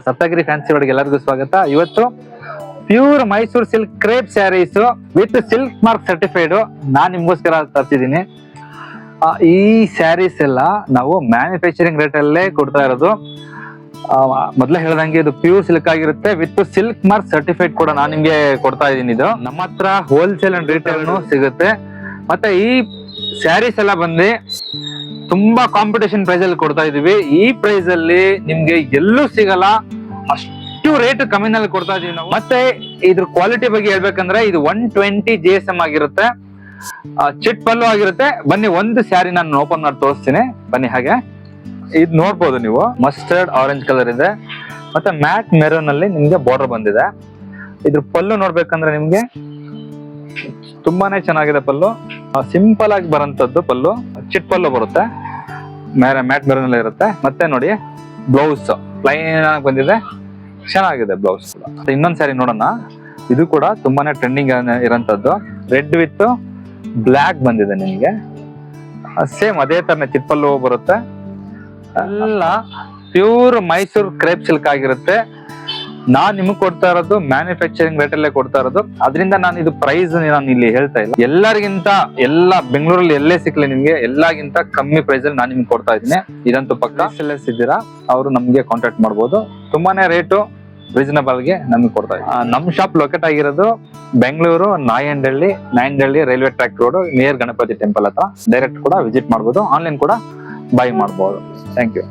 Saptagiri fancy ವರ್ಡ್ಗೆ ಎಲ್ಲರಿಗೂ ಸ್ವಾಗತ. ಇವತ್ತು pure Mysore silk crepe sarees with silk mark certified ನಾನ್ ನಿಮ್ಗೋಸ್ಕರ ತರ್ತಿದ್ದೀನಿ. ಈ ಸ್ಯಾರೀಸ್ ಎಲ್ಲ ನಾವು ಮ್ಯಾನುಫ್ಯಾಕ್ಚರಿಂಗ್ ರೇಟ್ ಅಲ್ಲೇ ಕೊಡ್ತಾ ಇರೋದು. ಮೊದ್ಲೇ ಹೇಳ್ದಂಗೆ ಇದು ಪ್ಯೂರ್ ಸಿಲ್ಕ್ ಆಗಿರುತ್ತೆ ವಿತ್ ಸಿಲ್ಕ್ ಮಾರ್ಕ್ ಸರ್ಟಿಫೈಡ್ ಕೂಡ ನಾನು ನಿಮ್ಗೆ ಕೊಡ್ತಾ ಇದ್ದೀನಿ. ಇದು ನಮ್ಮ ಹತ್ರ ಹೋಲ್ಸೇಲ್ ಅಂಡ್ ರಿಟೇಲ್ ಸಿಗುತ್ತೆ. ಮತ್ತೆ ಈ ಸ್ಯಾರೀಸ್ ಎಲ್ಲ ಬಂದು ತುಂಬಾ ಕಾಂಪಿಟೇಷನ್ ಪ್ರೈಸ್ ಅಲ್ಲಿ ಕೊಡ್ತಾ ಇದೀವಿ. ಈ ಪ್ರೈಸ್ ಅಲ್ಲಿ ನಿಮ್ಗೆ ಎಲ್ಲೂ ಸಿಗಲ್ಲ, ಅಷ್ಟು ರೇಟ್ ಕಮ್ಮಿನಲ್ಲಿ ಕೊಡ್ತಾ ಇದೀವಿ ನಾವು. ಮತ್ತೆ ಇದ್ರ ಕ್ವಾಲಿಟಿ ಬಗ್ಗೆ ಹೇಳ್ಬೇಕಂದ್ರೆ ಇದು 120 GSM ಆಗಿರುತ್ತೆ, ಚಿಟ್ ಪಲ್ಲು ಆಗಿರುತ್ತೆ. ಬನ್ನಿ ಒಂದು ಸ್ಯಾರಿ ನಾನು ಓಪನ್ ಮಾಡಿ ತೋರಿಸ್ತೀನಿ, ಬನ್ನಿ. ಹಾಗೆ ಇದು ನೋಡ್ಬೋದು ನೀವು, ಮಸ್ಟರ್ಡ್ ಆರೆಂಜ್ ಕಲರ್ ಇದೆ, ಮತ್ತೆ ಮ್ಯಾಟ್ ಮೆರೂನ್ ಅಲ್ಲಿ ನಿಮ್ಗೆ ಬಾರ್ಡರ್ ಬಂದಿದೆ. ಇದ್ರ ಪಲ್ಲು ನೋಡ್ಬೇಕಂದ್ರೆ ನಿಮ್ಗೆ ತುಂಬಾನೇ ಚೆನ್ನಾಗಿದೆ ಪಲ್ಲು, ಸಿಂಪಲ್ ಆಗಿ ಬರೋಂಥದ್ದು ಪಲ್ಲು, ಚಿಟ್ ಪಲ್ಲು ಬರುತ್ತೆ, ಮ್ಯಾಟ್ ಮೆರೂನ್ ಅಲ್ಲಿ ಇರುತ್ತೆ. ಮತ್ತೆ ನೋಡಿ ಬ್ಲೌಸ್ ಪ್ಲೈನ್ ಆಗಿ ಬಂದಿದೆ, ಚೆನ್ನಾಗಿದೆ ಬ್ಲೌಸ್ ಕೂಡ. ಇನ್ನೊಂದ್ ಸ್ಯಾರಿ ನೋಡೋಣ, ಇದು ಕೂಡ ತುಂಬಾನೇ ಟ್ರೆಂಡಿಂಗ್ ಇರೋಂಥದ್ದು, ರೆಡ್ ವಿತ್ ಬ್ಲ್ಯಾಕ್ ಬಂದಿದೆ ನಿಮ್ಗೆ. ಸೇಮ್ ಅದೇ ತರನೇ ಚಿಟ್ ಪಲ್ಲು ಬರುತ್ತೆ. ಎಲ್ಲ ಪ್ಯೂರ್ ಮೈಸೂರು ಕ್ರೇಪ್ ಸಿಲ್ಕ್ ಆಗಿರುತ್ತೆ. ನಾನ್ ನಿಮಗ್ ಕೊಡ್ತಾ ಇರೋದು ಮ್ಯಾನುಫ್ಯಾಕ್ಚರಿಂಗ್ ರೇಟ್ ಅಲ್ಲೇ ಕೊಡ್ತಾ ಇರೋದು, ಅದರಿಂದ ನಾನು ಇದು ಪ್ರೈಸ್ ನಾನು ಇಲ್ಲಿ ಹೇಳ್ತಾ ಇಲ್ಲ. ಎಲ್ಲರಿಗಿಂತ ಎಲ್ಲ ಬೆಂಗಳೂರಲ್ಲಿ ಎಲ್ಲೇ ಸಿಕ್ಲಿ ನಿಮ್ಗೆ ಎಲ್ಲಾಗಿಂತ ಕಮ್ಮಿ ಪ್ರೈಸ್ ಅಲ್ಲಿ ನಾನು ನಿಮ್ಗೆ ಕೊಡ್ತಾ ಇದ್ದೀನಿ. ಇದಂತೂ ಪಕ್ಕ ಸೆಲ್ಲರ್ಸ್ ಇದ್ದೀರಾ, ಅವರು ನಮ್ಗೆ ಕಾಂಟ್ಯಾಕ್ಟ್ ಮಾಡ್ಬೋದು. ತುಂಬಾನೇ ರೇಟು ರೀಸನಬಲ್ ಗೆ ನಮ್ಗೆ ಕೊಡ್ತಾ ಇದ್ದೀನಿ. ನಮ್ ಶಾಪ್ ಲೊಕೇಟ್ ಆಗಿರೋದು Bengaluru Nayandahalli railway track road near Ganapati temple ಹತ್ರ. ಡೈರೆಕ್ಟ್ ಕೂಡ ವಿಸಿಟ್ ಮಾಡ್ಬೋದು, ಆನ್ಲೈನ್ ಕೂಡ ಬೈ ಮಾಡ್ಬೋದು. Thank you.